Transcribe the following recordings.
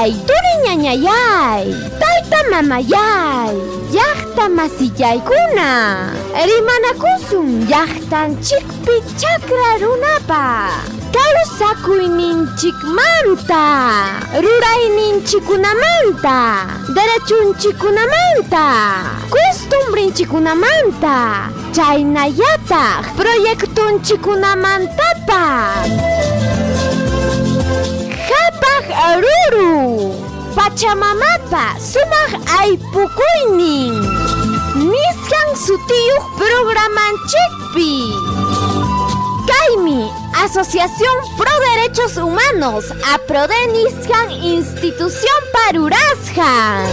turiñañayay, tayta mamayay, llaqta masiyaykuna, rimanakusun llaqtanchikpi chakra runapa, kawsakuyninchikmanta, rurayninchikunamanta, derechunchikunamanta, costumbrinchikunamanta, chaynallataq proyectunchikunamantapas. Hapaq ruru, Pachamamapa sumaq aypukuynin, nisqan sutiyuq programanchikpi. Kaymi Asociación Pro Derechos Humanos APRODE nisqan institución parurasqan.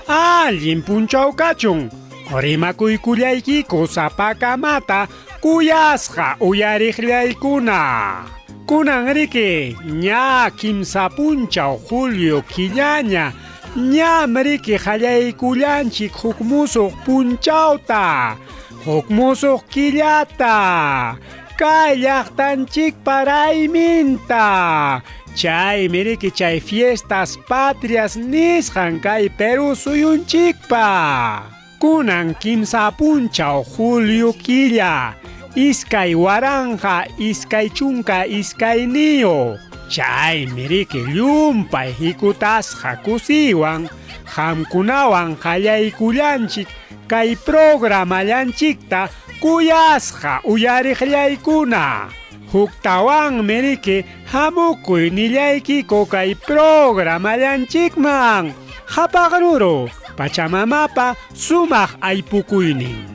Allin punchawkachun, rimakuykullaykiku sapakamata kuyasqa uyariqllaykuna. Kunan riki ña kimsa punchaw Julio killaña, ñam riki qallaykullanchik huk musuq punchawta, huk musuq killata, kay llaqtanchikpa rayminta. Chay miriki chay fiestas patrias nisqan kay Perú suyunchikpa. Kunan kimsa punchaw Julio killa, iskay waranja, iskay chunka, iskay niyo. Chay miriki llumpay hikutasqa kusiwan, hamkunawan qallaykullanchik kay programallanchikta kuyasqa uyariqllaykuna. Huktawan miriki hamukuy nillaykiku kay programallanchikman. Hapaq ruru, Pachamamapa sumaq aypukuynin.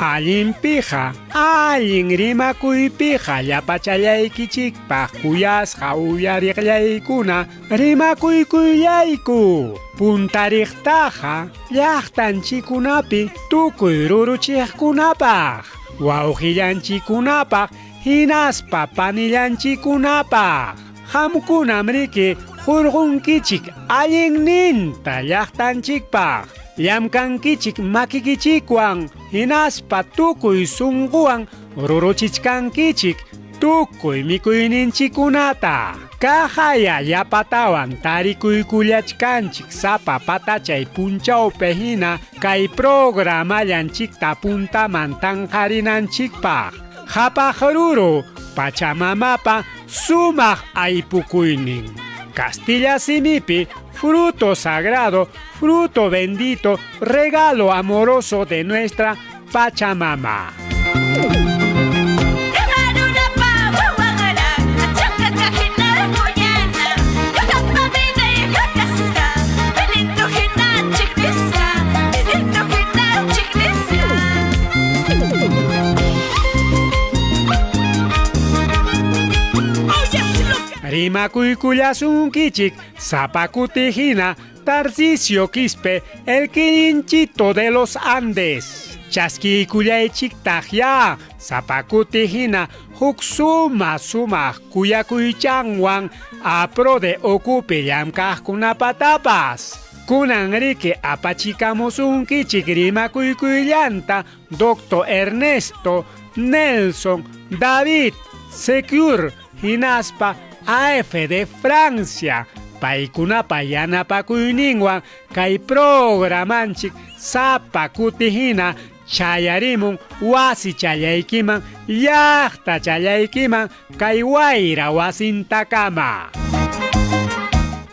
Allinpiqa, allin rimakuypiqa llapachallaykichikpaq kuyasqa uyariqllaykuna rimakuykullayku. Puntariqtaqa llaqtanchikunapi tukuy ruruchiqkunapaq, wawqillanchikunapaq hinaspa panillanchikunapaq. Hamkunam riki hurqunkichik allinninta llaqtanchikpaq, llamkankichik makikichikwan, hinaspa tukuy sunquwan ruruchichkankichik tukuy mikuyninchikunata. Kajaya llapatawan tarikuykullachkanchik sapa patachay punchawpi hina kay programallanchikta puntaman tanqarinanchikpaq. Hapaq ruru, Pachamamapa sumaq aypukuynin. Castilla simipi, fruto sagrado, fruto bendito, regalo amoroso de nuestra Pachamama. Rimakuykullasunkichik sapakutijina Tarcisio Quispe, el quilinchito de los Andes. Chaskiykullaychik tajya sapakutijina huk sumaq kuyakuychanwan APRODE ocupi llamkaqkunapatapas. Kunan riki apachikamusunkichik rimakuykuyllanta Dr. Ernesto, Nelson, David, Secure, hinaspa AF de Francia, paykunapa yanapakuyninwan kay programanchik sapakutijina chayarimun wasi chayaykiman, llaqta chayaykiman kay wayra wasintakama.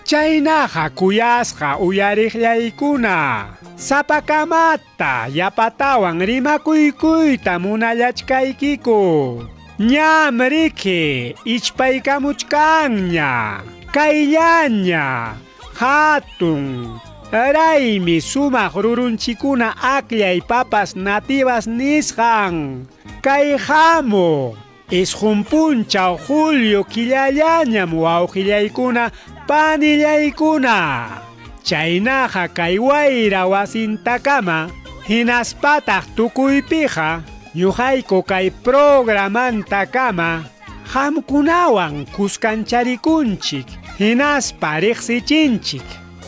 Chaynaqa kuyasqa uyariqllaykuna, sapakamata yapatawan rimakuykuyta munallachkaykiku. Ñam riki ichpaykamuchkanña, kayllaña, hatun, raymi sumaq rurunchikuna aqllay papas nativas nisqan. Kay hamu, Isqunpunchaw Julio killallañam wawqillaykuna panillaykuna. Chaynaqa kay wayra wasintakama hinaspataq tukuypiqa ñuqayku kay programantakama hamkunawan kuskancharicunchik hinaspa riqsichinchik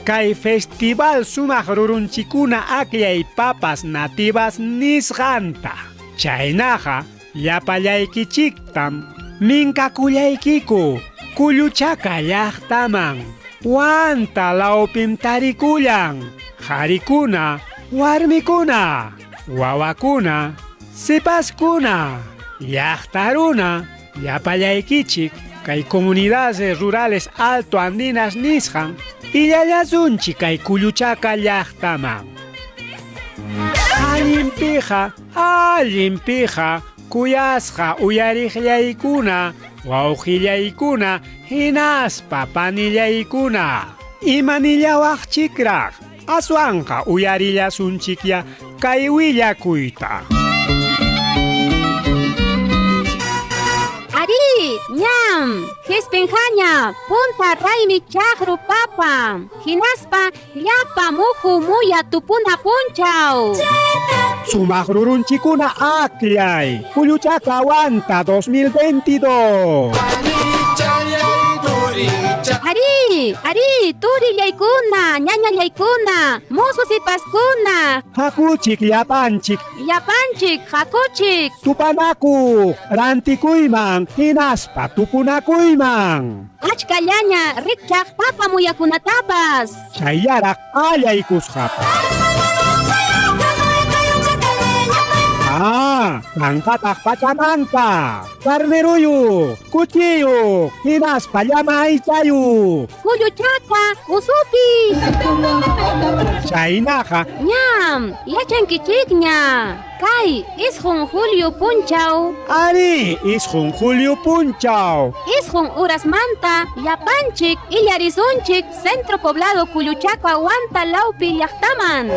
kay festival sumaq rurunchikuna aklay papas nativas nisqanta. Chaynaqa llapallaykichiktam minkakullaykiku Kulluchaqa llaqtaman wanta lawpim tarikullan qarikuna, warmikuna, wawakuna, sipaskuna, llaqtaruna llapallaykichik kay comunidades rurales alto andinas nisqan illallasunchik kay Kulluchaqa llaqtaman. Allinpiqa kuyasqa uyariqllaykuna wawqillaykuna hinaspa panillaykuna imanillawaqchikraq aswanqa uyarillasunchikya kay willakuyta. Ari, ñam, hispinjaña, punta raymi chaqru papa, hinaspa llapa muhu muya tupuna punchaw. Sumaq rurunchikuna aklay, Kulluchaqa wanta 2022. Ari, turillaykuna, ñañallaykuna, musu sipaskuna, Hakuchik llapanchik, hakuchik, tupanaku, rantikuyman, hinaspa tupunakuyman. achkallaña rikchaq papa muyakunatapas. Chayyaraq allaykusqapa. Angkataq pachamanka, carneruyu, cuchillu, hinaspa llamaychayu. Kulluchaqa usupi. Chaynaqa Ñam, yachankichikña. Kay, isqun Julio punchaw. ari isqun Julio punchaw. Isqun urasmanta, llapanchik, illarisunchik, centro poblado Kulluchaqa wanta lawpi llaqtaman.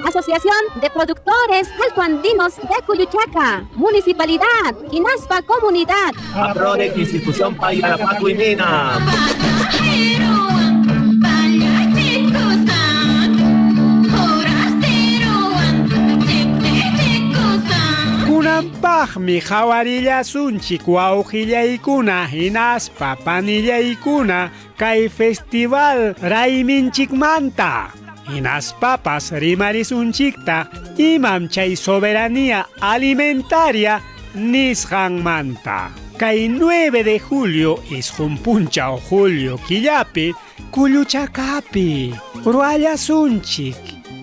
Asociación de Productores Altoandinos de Kulluchaqa, Municipalidad, Hinaspa Comunidad. Aprode institución para Paco y Mina. Kunanpaqmi qhawarillasunchik wawqillaykuna hinaspa panillaykuna kay festival rayminchikmanta. Hinaspapas rimarisunchikta imam chay soberanía alimentaria nisqanmanta. Kay 9 de julio isqunpunchaw Julio killapi Kulluchaqapi ruallasunchik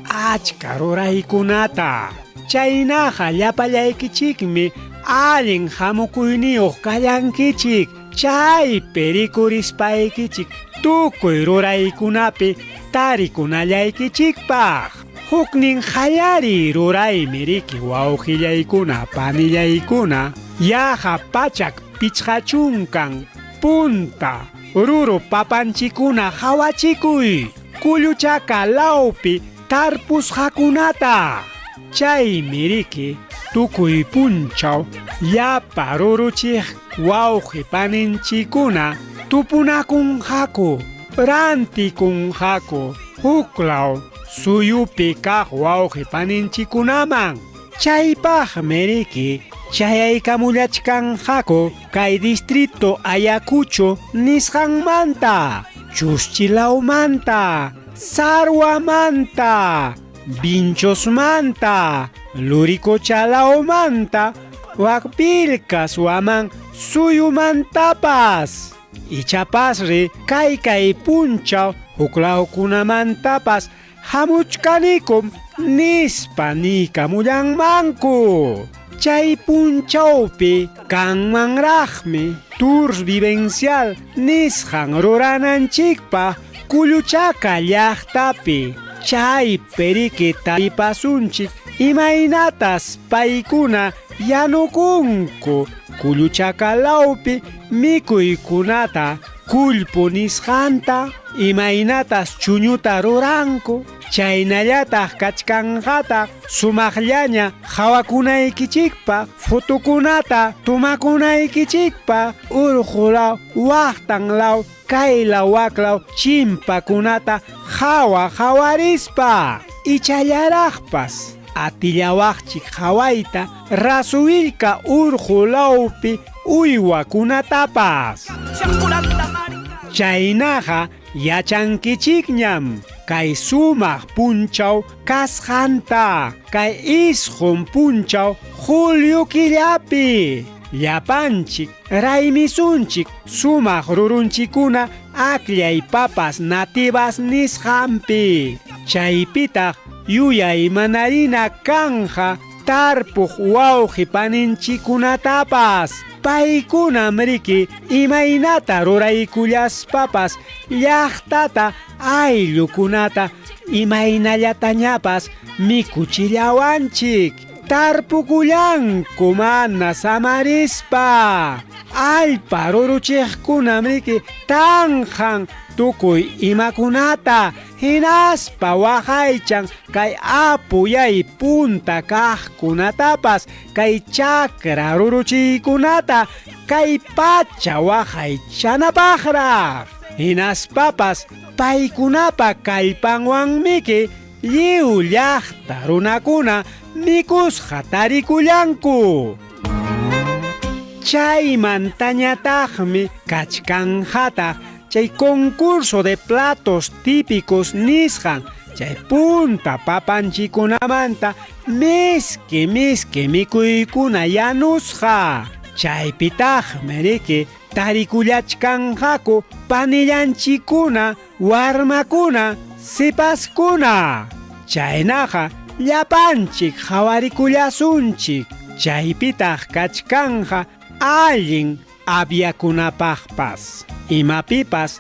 achka ruraykunata. Chaynaqa llapallaykichikmi allin hamukuyniyuq kallankichik chaypi rikurispaykichik tukuy ruraykunapi tarikunallaykichikpaq. Huknin qallari ruraymi riki wawqillaykuna panillaykuna yaqa pachak pichqachunkan punta ruru papanchikuna hawachikuy Kulluchaqa lawpi tarpusqakunata. Chaymi riki tukuy punchaw llapa ruruchik wawqi paninchikuna tupunakunqaku rantikunqaku huklaw suyupi kaq wawqi paninchikunaman. Chaypaqmi riki chayaykamullachkanqaku kay distrito Ayacucho nisqanmanta, Chuschilawmanta, Sarwamanta, Vinchosmanta, Luricochalawmanta, Huacpilcaswaman suyumantapas. Ichapasri kay punchaw huklawkunamantapas hamuchkanikum nispa nikamuyanmanku. Chay punchawpi kanmanraqmi tours vivencial nisqan rurananchikpa Kulluchaqa llaqtapi. Chay periki taripasunchik imaynatas paykuna yanukunku Kulluchaqa lawpi mikuykunata kullpu nisqanta imaynatas chuñuta ruranku. chaynallataq kachkanqataq sumaqllaña hawakunaykichikpaq fotokunata tumakunaykichikpaq urqulaw waqtanlaw kaylaw waklaw chimpakunata hawarispa ichallaraqpas atillawaqchik hawayta rasuwilka urqulawpi uywakunatapas chaynaqa yachankichikñam kay sumaq punchaw kasqanta kay isqun punchaw julio killapi llapanchik raymisunchik sumaq rurunchikuna aqllay papas nativas nisqanpi chaypitaq yuyay manarina kanja tarpuq wawqi paninchikunatapas paykunam riki imaynata ruraykullaspapas llaqtata ayllukunata imaynallatañapas mikuchillawanchik tarpukullanku mana samarispa allpa ruruchiqkunam riki tanqan tukuy imakunata hinaspa waqaychan kay apuyay punta kaqkunatapas kay chakra ruruchiykunata kay pacha waqaychanapaqraq hinaspapas paykunapa kallpanwanmiki lliw llaqta runakuna mikusqa tarikullanku chaymantañataqmi kachkanqataq chay concurso de platos típicos nisqan chay punta papanchikunamanta miski mikuykuna yanusqa chaypitaqmi riki tarikullachkanqaku panillanchikuna warmakuna sipaskuna chaynaqa llapanchik hawarikullasunchik chaypitaq kachkanqa allin aviakunapaqpas imapipas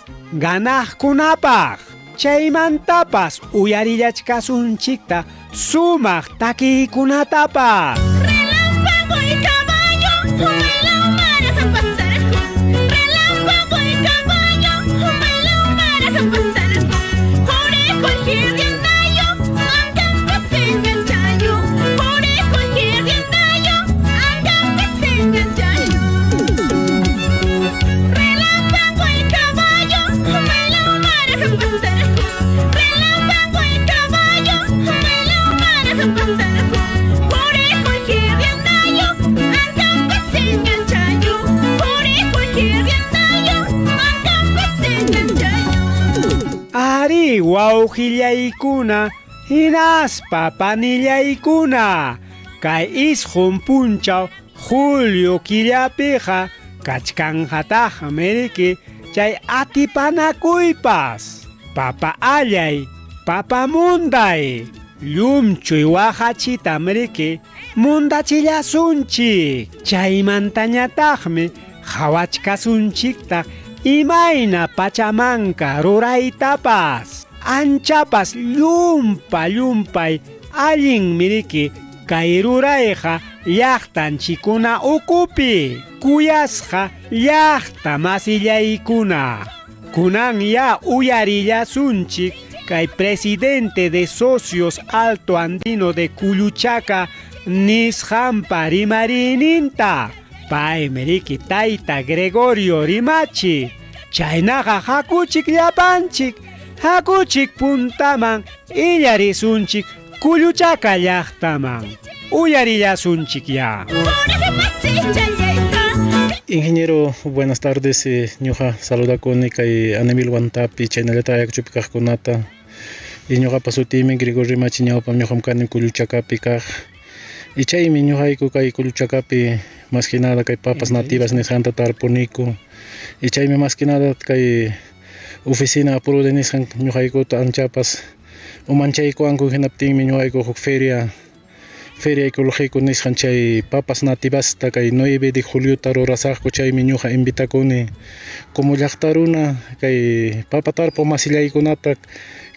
ganaqkunapaq chaymantapas uyarillachkasunchikta sumaq takiykunatapas Relámpago y caballo, vuela mares a pasar. Relámpago y caballo, vuela mares a pasar. Orejo el girdiandayo, andan que se enganchayo. Orejo el girdiandayo, andan que se enganchayo. Relámpago y caballo, vuela mares a pasar. Relámpago y caballo, vuela mares a pasar. Orejo el girdiandayo, andan que se enganchayo. Orejo el girdiandayo, andan que se enganchayo. ari wawqillaykuna hinaspa panillaykuna kay isqun punchaw julio killapiqa kachkanqataqmi riki chay atipanakuypas papa allay papa munday llumchuy waqachitam riki mundachillasunchik chaymantañataqmi hawachkasunchiktaq imayna pachamanka ruraytapas anchapas llumpay allin miriki kay rurayqa llaqtanchikuna ukupi kuyasqa llaqta masillaykuna kunan ya uyarillasunchik kay presidente de socios alto andino de Culluchaca nisqanpa rimarininta paymi riki tayta Gregorio Rimachi chaynaqa hakuchik llapanchik hakuchik puntaman illarisunchik Culluchaca llaqtaman uyarillasunchik ya. Ingeniero, buenas tardes. Ñuqa saludakuni kay Anemil Wantapi chaynallata ayakchupikaqkunata. Ñuqa pasutimi Gregorio Rimachi ñawpam ñuqam kani Culluchacapi kaq. Y chaymi ñuqayku kay Culluchacapi más que nada kay papas nativas nisqanta tarpuniku. Y chaymi más que nada kay oficina apuro de nisqan ñuqaykuta anchapas umanchaykuanku hinaptinmi ñuqayku huk feria ecológico nisqan chay papas nativasta kay 9 de julio rurasaqku chaymi ñuqa invitakuni como llaqtaruna kay papa tarpu masillaykunata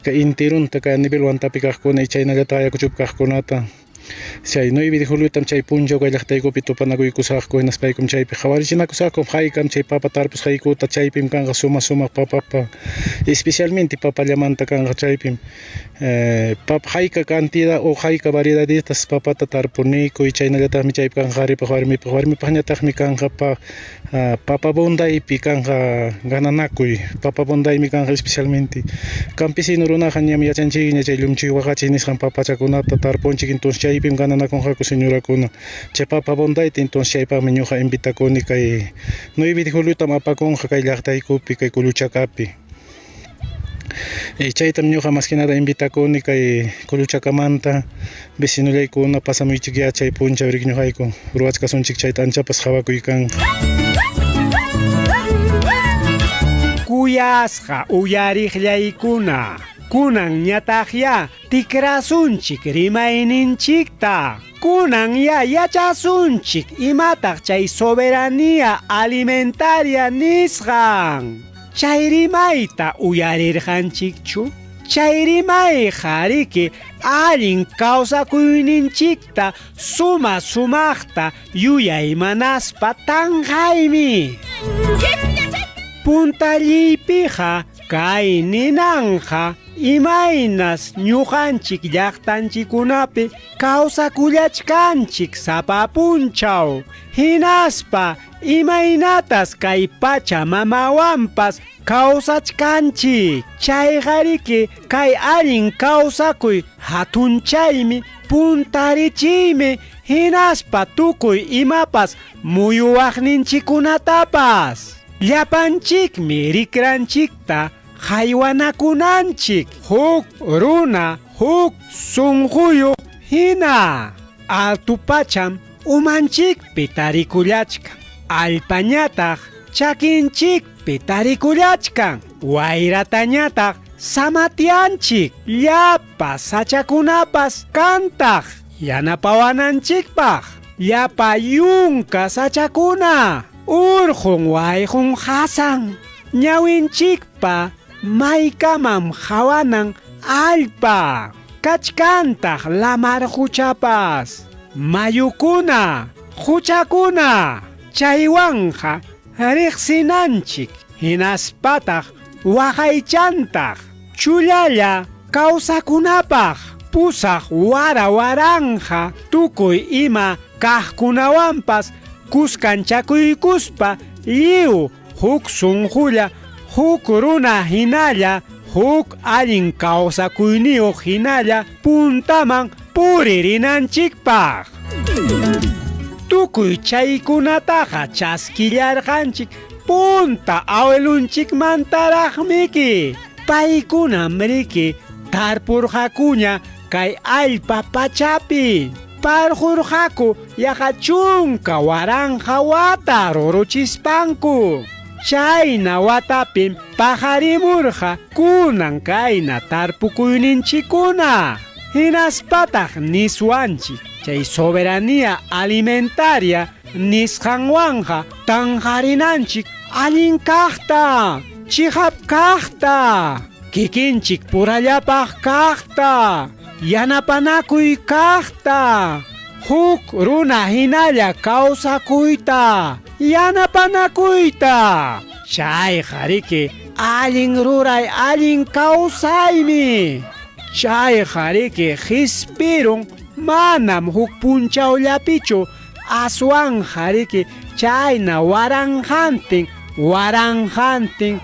kay intirunta kay nivel Wantapi kaqkuna y chaynallata ayakuchupkaqkunata Chay 9 de julio tam chay punchaw kay llaqtaykupi tupanakuykusaqku hinaspaykum chaypi qhawarichinacusaqku hayk'am chay papa tarpus haykuta chaypim kanqa sumaq papapa especialmente papallamanta kanqa chaypim papa hayka cantidad o hayka variedaditas papata tarpunikuy chaynallataqmi chaypi kanqa qaripaq warmipaqñataqmi kanqa papa bondaypi kanqa gananakuy papa bondaymi kanqa especialmente campesino runaqa ñam yachanchikña chay llumchik waqachiy nisqan papachakunata tarpunchik entonces chaypim gananakunqaku señorakuna chay papa bondayta entonces chaypaqmi ñuqa invitakuni kay 9 de juliotam apakunqa kay llaqtaykupi kay Culuchacapi chaytam ñuqa más que nada invitakuni kay Culuchacamanta vecinollaykuna pasamuychik chay punchaw riqñuqayku ruwachkasunchik chayta anchapas qhawakuykan. Kuyasqa uyariqllaykuna kunan ñataqya tikrasunchik rimayninchikta kunan yachasunchik imataq chay soberanía alimentaria nisqan chay rimayta uyarirqanchikchu chay rimay qariki allin kawsakuyninchikta sumaqta yuyaymanaspa tanqaymi puntallipiqa kay ninanja imaynas ñuqanchik llaqtanchikunapi kawsakullachkanchik sapa punchaw hinaspa imaynatas kay pachamamawanpas kawsachkanchik chayqariki kay allin kawsakuy hatunchaymi puntarichiymi hinaspa tukuy imapas muyuwaqninchikunatapas llapanchikmi rikranchikta haywanakunanchik huk runa huk sunquyuq hina altu pacham umanchikpi tarikullachkan allpañataq chakinchikpi tarikullachkan wayratañataq samatianchik llapa sachakunapas kantaq yanapawananchikpaq llapa yunka sachakuna urqun wayqun hasan ñawinchikpa maykamam hawanan allpa kachkantaq lamar huchapas mayukuna huchakuna chaywanja riqsinanchik hinaspataq waqaychantaq chullalla kawsakunapaq pusaq warawanja tukuy ima kaqkunawanpas kuskanchakuykuspa lliw huk sunqulla huk runa hinalla huk allin kawsakuyniyuq hinalla puntaman puririnanchikpaq tukuy chaykunataqa chaskillarqanchik punta awilunchikmantaraqmiki paykunam riki tarpurqakuña kay allpa pachapi parqurqaku yaqa chunka waranja wata ruruchispanku chayna watapim pajarimurqa kunan kayna tarpukuyninchikuna hinaspataq niswanchik chay soberanía alimentaria nisqanwanja tanqarinanchik allin kaqta chihap kaqta kikinchik purallapaq kaqta yanapanakuy kaqta huk runa hinalla kawsakuyta yanapanakuyta chay qariki allin ruray allin kawsaymi chay qariki hispirun manam huk punchawllapichu aswan qariki chayna waranjantin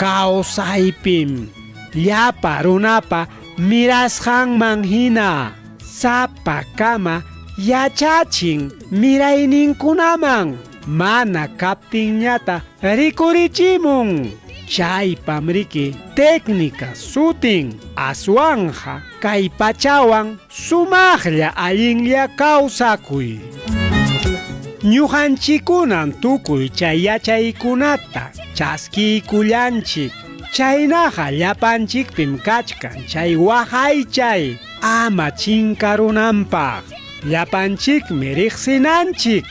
kawsaypim llapa runapa mirasqanman hina sapa kama yachachin mirayninkunaman mana kaptinñata rikurichimun chaypam riki técnica sutin aswanja kay pachawan sumaqlla allinlla kawsakuy ñuqanchikunan tukuy chay yachaykunata chaskiykullanchik chaynaqa llapanchikpim kachkan chay waqaychay ama chinkarunanpaq llapanchikmi riqsinanchik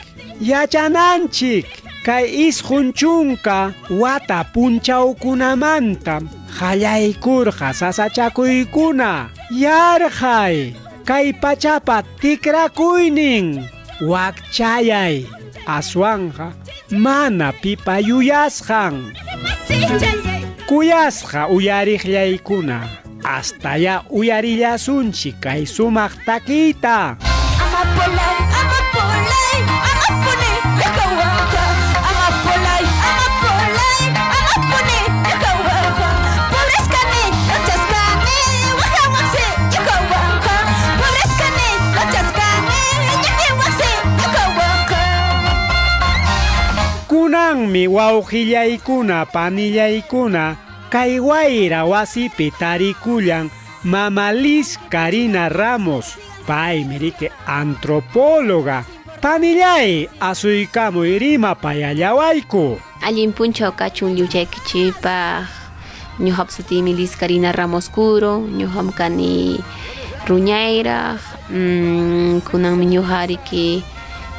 yachananchik kay isqun chunka wata punchawkunamantam qallaykurqa sasachakuykuna yarqay kay pachapa tikrakuynin wakchayay aswanja mana pipa yuyasqan kuyasqa uyariqllaykuna hasta ya uyarillasunchik kay sumaq takiyta kunanmi wawqillaykuna panillaykuna kay wayra wasipi tarikullan Mama Liz Karina Ramos paymi riki antropóloga panillay asuykamuy rimapayallawayku Allin punchaw kachun lluchaykichipaq ñuqap sutimi Liz Karina Ramos Kuro ñuqam kani ruñayraq kunanmi ñuqa riki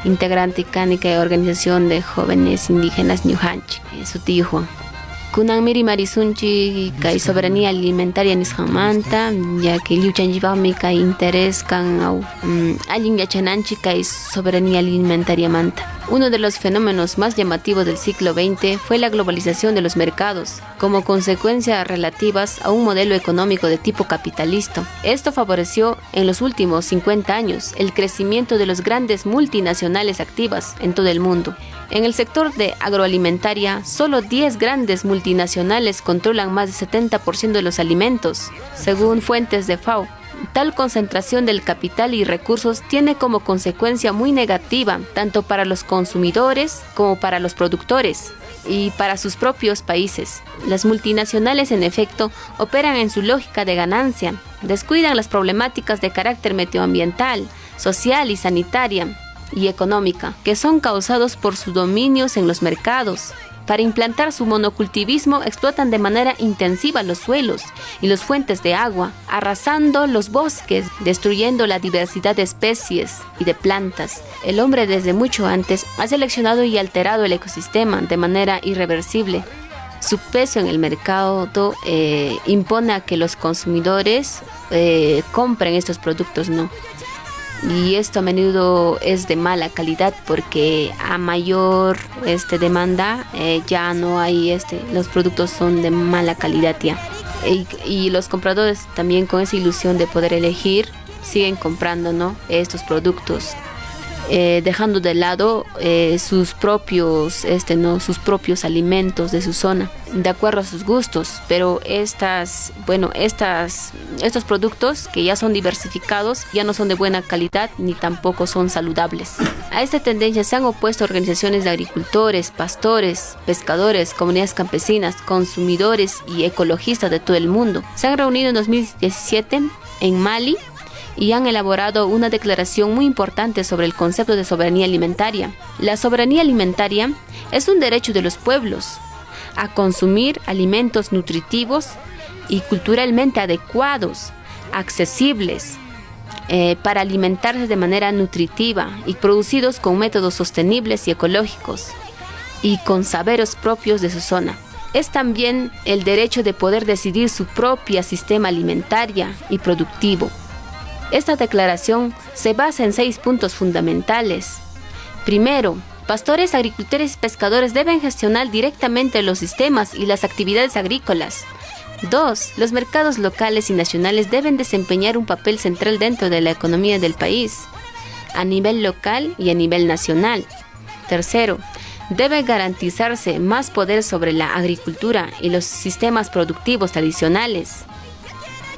integrante kani kay organización de jóvenes indígenas ñuqanchik sutiyuqwan kunanmi rimarisunchik kay soberanía alimentaria nisqanmanta yaki lluchanchikpaqmi kay interés kan allin yachananchik kay soberanía alimentariamanta. Uno de los fenómenos más llamativos del siglo XX fue la globalización de los mercados, como consecuencia relativas a un modelo económico de tipo capitalista. Esto favoreció en los últimos 50 años el crecimiento de los grandes multinacionales activas en todo el mundo. En el sector de agroalimentaria, solo 10 grandes multinacionales controlan más del 70% de los alimentos, según fuentes de FAO. Tal concentración del capital y recursos tiene como consecuencia muy negativa tanto para los consumidores como para los productores y para sus propios países. Las multinacionales, en efecto, operan en su lógica de ganancia, descuidan las problemáticas de carácter medioambiental, social y sanitaria y económica que son causados por sus dominios en los mercados. Para implantar su monocultivismo explotan de manera intensiva los suelos y las fuentes de agua, arrasando los bosques, destruyendo la diversidad de especies y de plantas. El hombre desde mucho antes ha seleccionado y alterado el ecosistema de manera irreversible. Su peso en el mercado impone a que los consumidores compren estos productos, ¿no? Y esto a menudo es de mala calidad porque a mayor demanda ya no hay los productos son de mala calidad ya y los compradores también con esa ilusión de poder elegir siguen comprando, ¿no?, estos productos dejando de lado sus propios alimentos de su zona de acuerdo a sus gustos, pero estos productos que ya son diversificados ya no son de buena calidad ni tampoco son saludables. A esta tendencia se han opuesto organizaciones de agricultores, pastores, pescadores, comunidades campesinas, consumidores y ecologistas de todo el mundo. Se han reunido en 2017 en Mali y han elaborado una declaración muy importante sobre el concepto de soberanía alimentaria. La soberanía alimentaria es un derecho de los pueblos a consumir alimentos nutritivos y culturalmente adecuados, accesibles, para alimentarse de manera nutritiva y producidos con métodos sostenibles y ecológicos y con saberes propios de su zona. Es también el derecho de poder decidir su propia sistema alimentaria y productivo. Esta declaración se basa en 6 puntos fundamentales. Primero, pastores, agricultores y pescadores deben gestionar directamente los sistemas y las actividades agrícolas. 2. Los mercados locales y nacionales deben desempeñar un papel central dentro de la economía del país, a nivel local y a nivel nacional. Tercero, debe garantizarse más poder sobre la agricultura y los sistemas productivos tradicionales.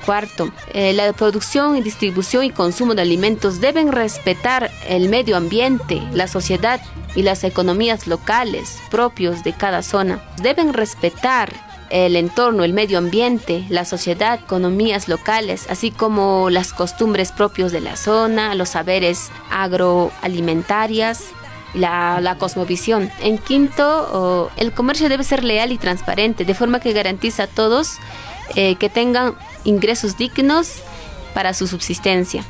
Cuarto, la producción y distribución y consumo de alimentos deben respetar el medio ambiente, la sociedad y las economías locales propios de cada zona. Deben respetar el entorno, el medio ambiente, la sociedad, economías locales, así como las costumbres propios de la zona, los saberes agroalimentarias, la cosmovisión. En quinto, el comercio debe ser leal y transparente, de forma que garantiza a todos que tengan ingresos dignos para su subsistencia.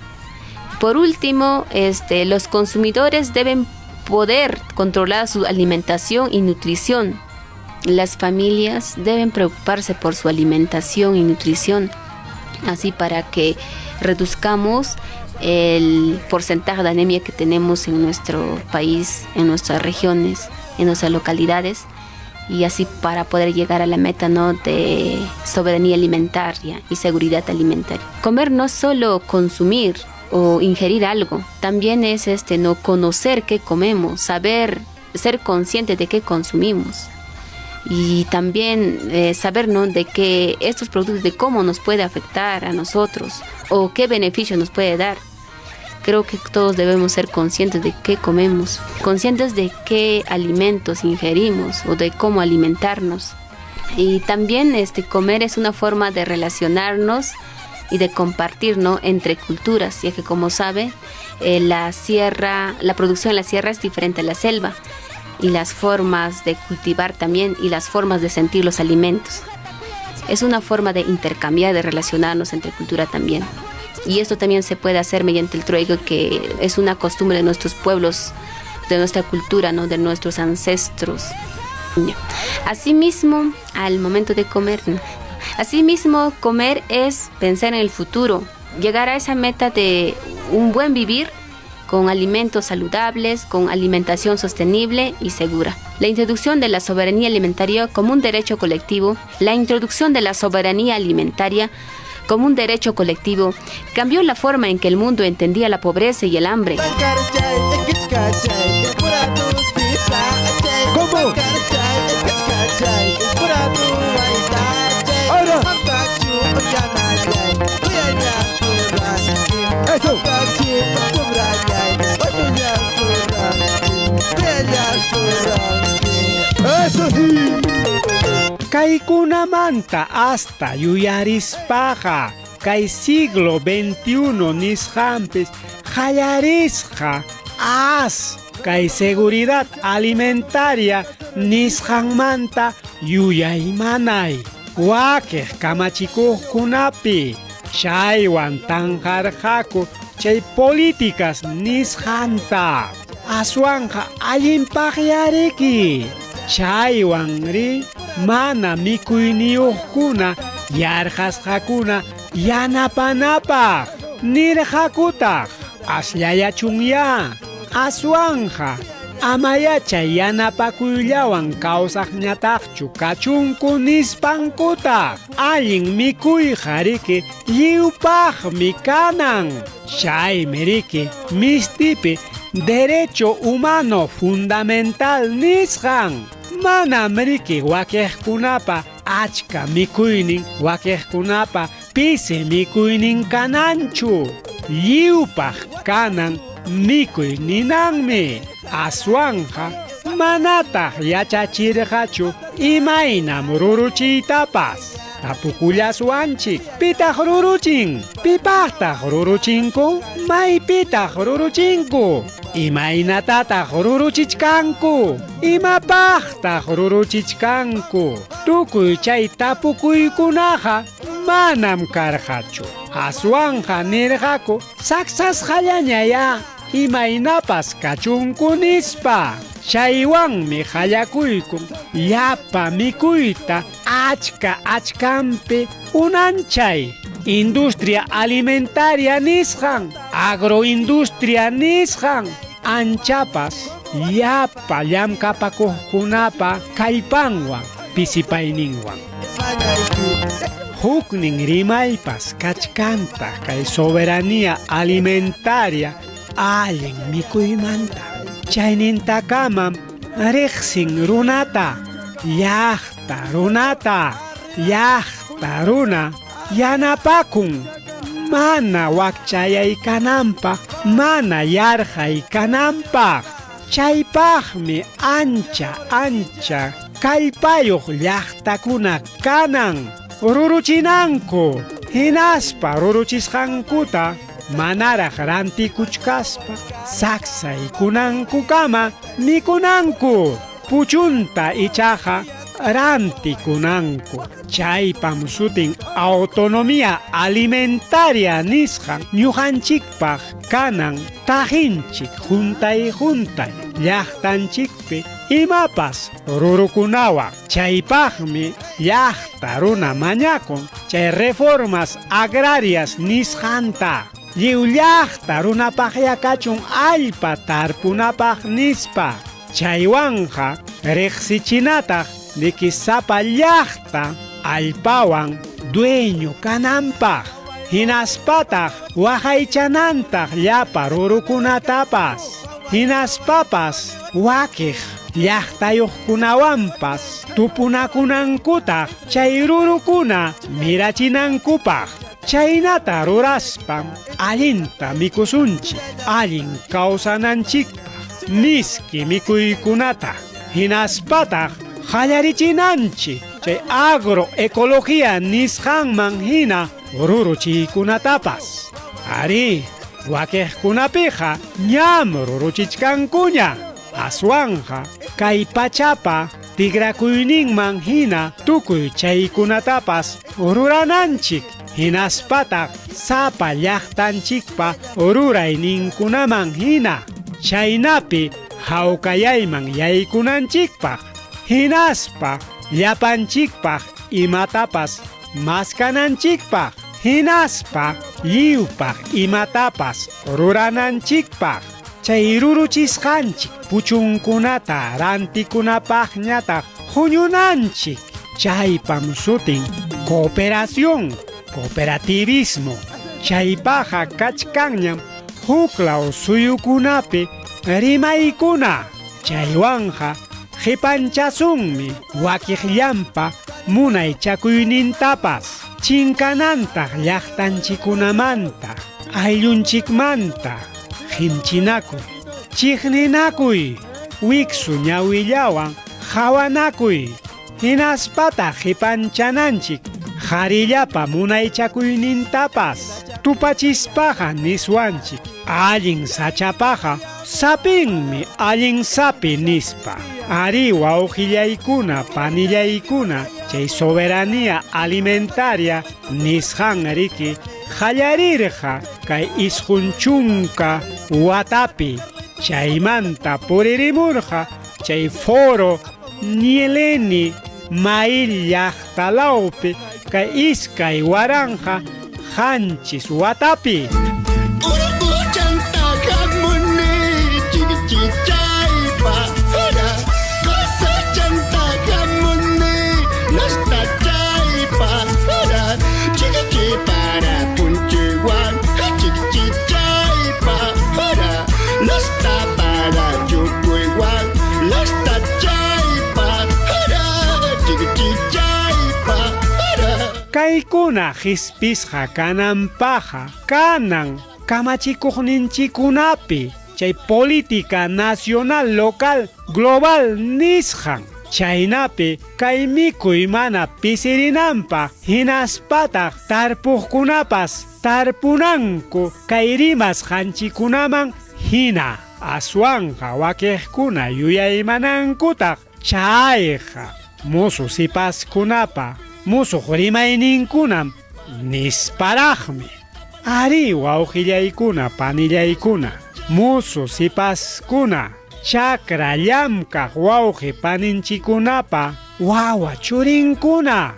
Por último, los consumidores deben poder controlar su alimentación y nutrición. Las familias deben preocuparse por su alimentación y nutrición, así para que reduzcamos el porcentaje de anemia que tenemos en nuestro país, en nuestras regiones, en nuestras localidades, y así para poder llegar a la meta, ¿no?, de soberanía alimentaria y seguridad alimentaria. Comer no es solo consumir o ingerir algo, también es no conocer qué comemos, saber, ser consciente de qué consumimos. Y también saber, ¿no?, de que estos productos, de cómo nos puede afectar a nosotros o qué beneficio nos puede dar. Creo que todos debemos ser conscientes de qué comemos, conscientes de qué alimentos ingerimos o de cómo alimentarnos. Y también comer es una forma de relacionarnos y de compartir, ¿no?, entre culturas, ya que, como sabe, la producción en la sierra es diferente a la selva, y las formas de cultivar también, y las formas de sentir los alimentos. Es una forma de intercambiar, de relacionarnos entre cultura también. Y esto también se puede hacer mediante el trueque, que es una costumbre de nuestros pueblos, de nuestra cultura, ¿no?, de nuestros ancestros. Asimismo, al momento de comer, asimismo, comer es pensar en el futuro, llegar a esa meta de un buen vivir con alimentos saludables, con alimentación sostenible y segura. La introducción de la soberanía alimentaria como un derecho colectivo, cambió la forma en que el mundo entendía la pobreza y el hambre. ¿Cómo? ¡Eso! ¡Eso sí! Kaikunamanta hasta yuyarispaja, kai siglo XXI nishampis, hallarisja, kai seguridad alimentaria nishanmanta yuyaymanay. Wakej kamachikukunapi, shaywan tanjarjaku, chay políticas nishanta. Aswanja allimpaqyariki. Chaywanri mana mikuyniyuqkuna yarqasqakuna yanapanapaq nirqakutaq asllallachunya. Aswanja amayacha yanapakuyllawan kawsaqñataqchu kachunku nispankutaq. Allin mikuyqa riki lliwpaqmi kanan. Chaymi riki mistipi derecho humano fundamental nisqan. Manam riki wakejkunapa achka mikuynin, wakejkunapa pisi mikuynin kananchu. Lliwpaq kanan mikuy ninanmi. Aswanja manataq yachachirqachu imaynam ruruchiytapas. Tapukullaswanchik, pitaq ruruchin? Pipaqtaq ruruchinku? Maypitaq ruruchinku? Imaynatataq ruruchichkanku? Imapaqtaq ruruchichkanku? Tukuy chay tapukuykunaqa manam karqachu. Aswanja nirqaku saksasqallañaya imaynapas kachunku nispa. Chaywanmi qallakuykun llapa mikuyta achkampi unanchay. Industria alimentaria nisqan, agroindustria nisqan, anchapas llapa llamkapakuqkunapa kallpanwan pisipayninwan. Huknin rimaypas kachkanta kay soberanía alimentaria allin mikuymanta. Chaynintakamam riqsin runata, llaqta runa yanapakun. Mana wakchayaykananpaq, mana yarqaykananpaq. Chaypaqmi ancha kallpayuq llaqtakuna kanan. Ruruchinanku, hinaspa ruruchisqankuta manaraq rantikuchkaspa saksaykunanku kama mikunanku. Puchunta ichaqa rantikunanku. Chaypam sutin autonomía alimentaria nisqan ñuqanchikpaq kanan tajinchik juntay llaqtanchikpi imapas rurukunawan. Chaypaqmi llaqta runa mañakun chay reformas agrarias nisqanta. lliwllaqta runapaq yakachun allpa tarpunapaq nispa. Chaywanja riqsichinataq niki sapa llaqta allpawan dueño kananpaq. Hinaspataq waqaychanantaq llapa rurukunatapas. Hinaspapas wakiq llaqtayuqkunawanpas tupunakunankutaq chay rurukuna mirachinankupaq. Chaynata ruraspam allinta mikusunchik, allin kawsananchikpaq miski mikuykunata. Hinaspataq qallarichinanchik chay agroecología nisqanman hina ruruchiykunatapas. Ari, wakiqkunapiqa ñam ruruchichkankuña. Aswanja kay pachapa tigrakuyninman hina tukuy chaykunatapas rurananchik. Hinaspataq sapa llaqtanchikpa rurayninkunaman hina chaynapi hawkayayman yaykunanchikpaq. Hinaspa llapanchikpaq imatapas maskananchikpaq. Hinaspa lliwpaq imatapas rurananchikpaq. Chay ruruchisqanchik puchunkunata rantikunapaqñataq huñunanchik. Chaypam sutin cooperación, cooperativismo. Chaypaqa kachkanñam huklaw suyukunapi rimaykuna. Chaywanja qipanchasunmi wakiqllampa munay chakuynintapas. Chinkanantaq llaqtanchikunamanta ayllunchikmanta qhinchinakuy, chiqninakuy, wiksu ñawillawan qhawanakuy. Hinaspataq qipanchananchik qarillapa munaychakuynintapas tupachispaqa niswanchik. Allin sachapaqa sapinmi allin sapi nispa. Ari wawqillaykuna panillaykuna chay soberanía alimentaria nisqan riki qallarirqa kay isqun chunka watapi. Chaymanta puririmurqa chay foro nieleni mail llaqtalawpi kay iskay waranja qanchis watapi. Kaykuna qispisqa kananpaqa kanan kamachikuqninchikunapi chay política nacional local global nisqan. Chaynapi kay mikuy mana pisirinanpaq hinaspataq tarpuqkunapas tarpunanku kay rimasqanchikunaman hina. Aswanja wakiqkuna yuyaymanankutaq chayqa musu sipaskunapa musuq rimayninkunam nisparaqmi. Ari wawqillaykuna panillaykuna musu sipaskuna chakra llamkaq wawqi paninchikunapa wawa churinkuna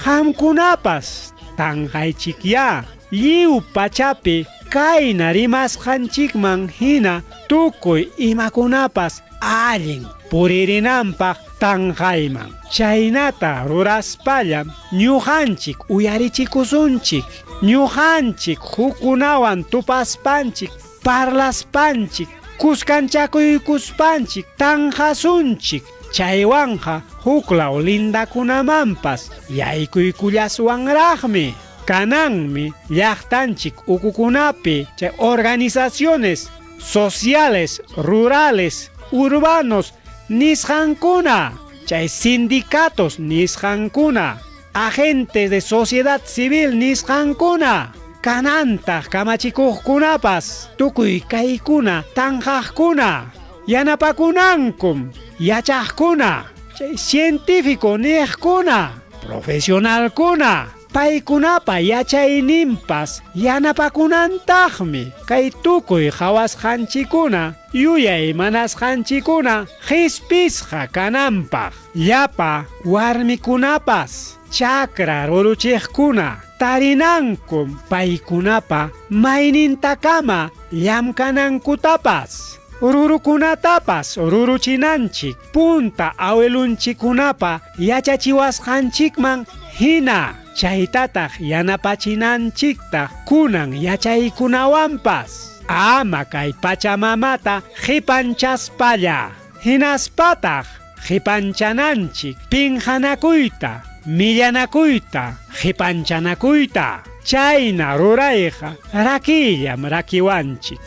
hamkunapas tanqaychikya lliw pachapi kayna rimasqanchikman hina tukuy imakunapas allin puririnanpaq tanqayman. Chaynata ruraspallam ñuqanchik uyarichikusunchik. Ñuqanchik hukunawan tupaspanchik, parlaspanchik, kuskanchakuykuspanchik, tanqasunchik. Chaywanja huklaw lindakunamanpas yaykuykullaswanraqmi. Kananmi llaqtanchik ukukunapi chay organizaciones sociales, rurales, urbanos nisqankuna, chay sindicatos nisqankuna, agentes de sociedad civil nisqankuna, kanantaq kamachikuqkunapas tukuy kaykuna tanqaqkuna yanapakunankum yachaqkuna, chay científico niqkuna, profesionalkuna, paykunapa yachayninpas yanapakunantaqmi kay tukuy hawasqanchikuna yuyay manasqanchikuna qispisqa kananpaq llapa warmikunapas chakra ruruchiqkuna tarinankum paykunapa maynintakama llamkanankutapas rurukunatapas ruruchinanchik punta awelunchikunapa yachachiwasqanchikman hina chaytataq yanapachinanchiktaq kunan yachaykunawanpas ama kay pachamamata qipanchaspalla hinaspataq qipanchananchik pinhanakuyta millanakuyta qipanchanakuyta chayna rurayqa rakillam rakiwanchik.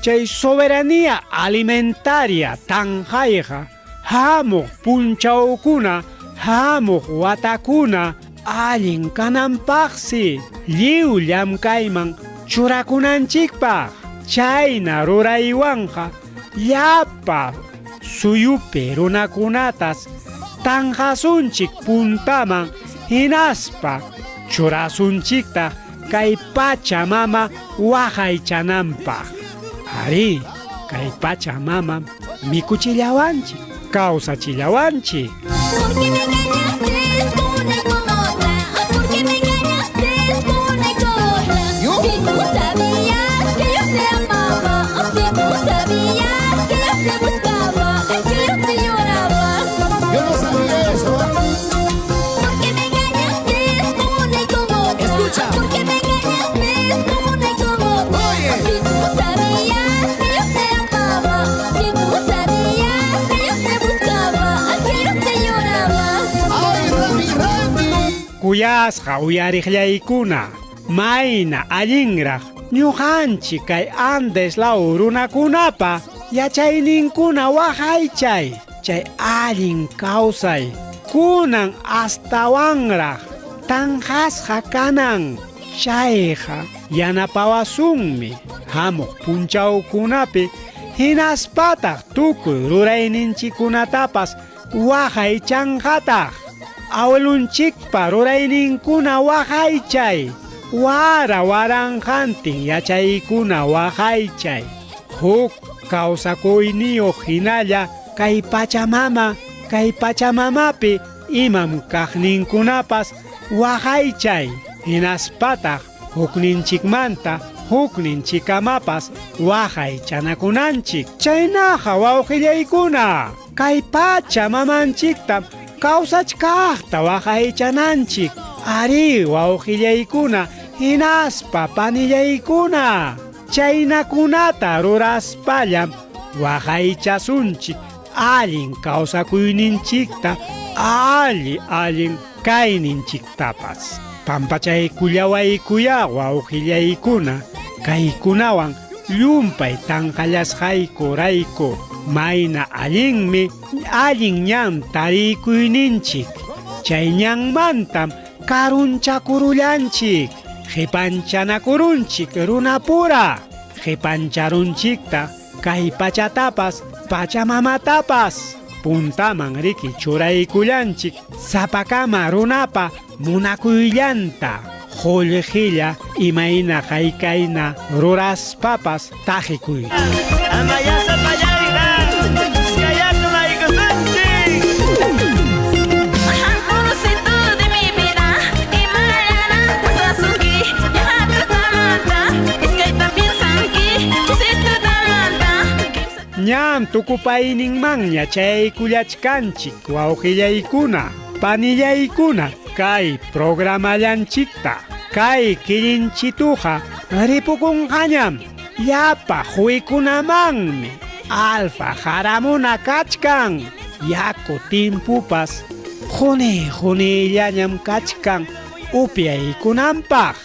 Chay soberanía alimentaria tanqayqa hamuq punchawkuna hamuq watakuna allin kananpaqsi lliw llamkayman churakunanchikpaq chayna ruraywanqa llapa suyupi runakunatas tanqasunchik puntaman hinaspa churasunchikta kay pachamama waqaychananpaq. Ari, kay pachamama mikuchillawanchik, kawsachillawanchik. ¿Por qué me engañaste con otra? ¿Por qué me engañaste con otra? Si tú sabías que yo te amaba, si tú sabías que yo te buscaba, que yo te lloraba. Yo no sabía eso. ¿Por qué me engañaste con otra? Escucha. ¿Por qué me engañaste con otra? Oye. Si tú sabías que yo te amaba, si tú sabías que yo te buscaba, que yo te lloraba. ¡Ay, Rami, Rami! Kuyasqa uyariqllaykuna mayna allinraq ñuqanchik kay Andes law runakunapa yachayninkuna waqaychay chay allin kawsay kunan astawanraq tanqasqa kanan chayqa yanapawasunmi hamuq punchawkunapi hinaspataq tukuy rurayninchikunatapas waqaychanqataq awelunchikpa rurayninkuna waqaychay wara waranqantin yachaykuna waqaychay huk kawsakuyniyuq hinalla kay pachamamapi imam kaqninkunapas waqaychay hinaspataq hukninchikmanta hukninchikamapas waqaychanakunanchik chaynaqa wawqillaykuna kay pachamamanchikta kawsachkaqta waqaychananchik ari wawqillaykuna hinaspa panillaykuna chaynakunata ruraspallam waqaychasunchik allin kawsakuyninchikta allin kayninchiktapas pampachaykullawaykuya wawqillaykuna kaykunawan llumpay tanqallasqaykurayku mayna allin ñan tarikuyninchik chay ñanmantam karunchakurullanchik qipanchanakurunchik runapura qipancharunchikta kay pachatapas pachamamatapas puntaman riki churaykullanchik sapakama runapa munakuyllanta qullqilla imayna qaykayna ruraspapas tajikuy. Ñan tukupayninmanña chaykullachkanchik wawqillaykuna panillaykuna kay programallanchikta kay kirinchituqa ripukunqañam llapa quykunamanmi alfa haramuna kachkan yaku timpupas junillañam kachkan upyaykunanpaq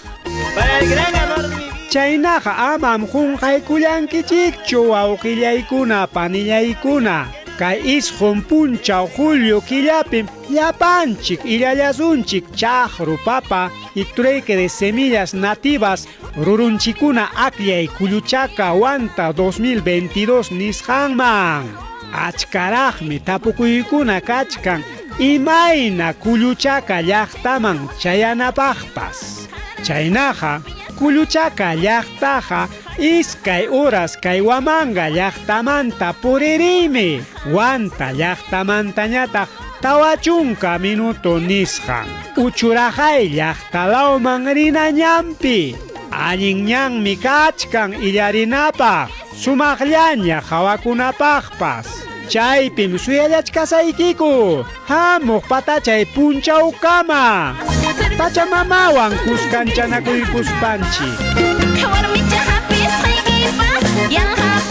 chaynaqa amam qunqaykullankichikchu wawqillaykuna panillaykuna kay isqun punchaw julio killapim llapanchik illallasunchik chaqru papa y trueque de semillas nativas rurunchikuna akllay kulluchaka wanta 2022 nisqanman achkaraqmi tapukuykuna kachkan imayna kulluchaka llaqtaman chayanapaqpas. Chaynaqa kulluchaka llaqtaqa iskay horas kay Huamanga llaqtamanta puririmi. Wanta llaqtamantañataq tawachunka minuto nisqan. Uchuraqay llaqtalawman rinañampi. Allinñanmi kachkan illarinapaq. Sumaqllaña hawakunapaqpas. Chaypim suyallachkasaykiku. Hamuq patachay punchawkama. Pachamamawan kuskanchanakuykuspanchik. Kawarmicha hapis qaykipas, yang hapis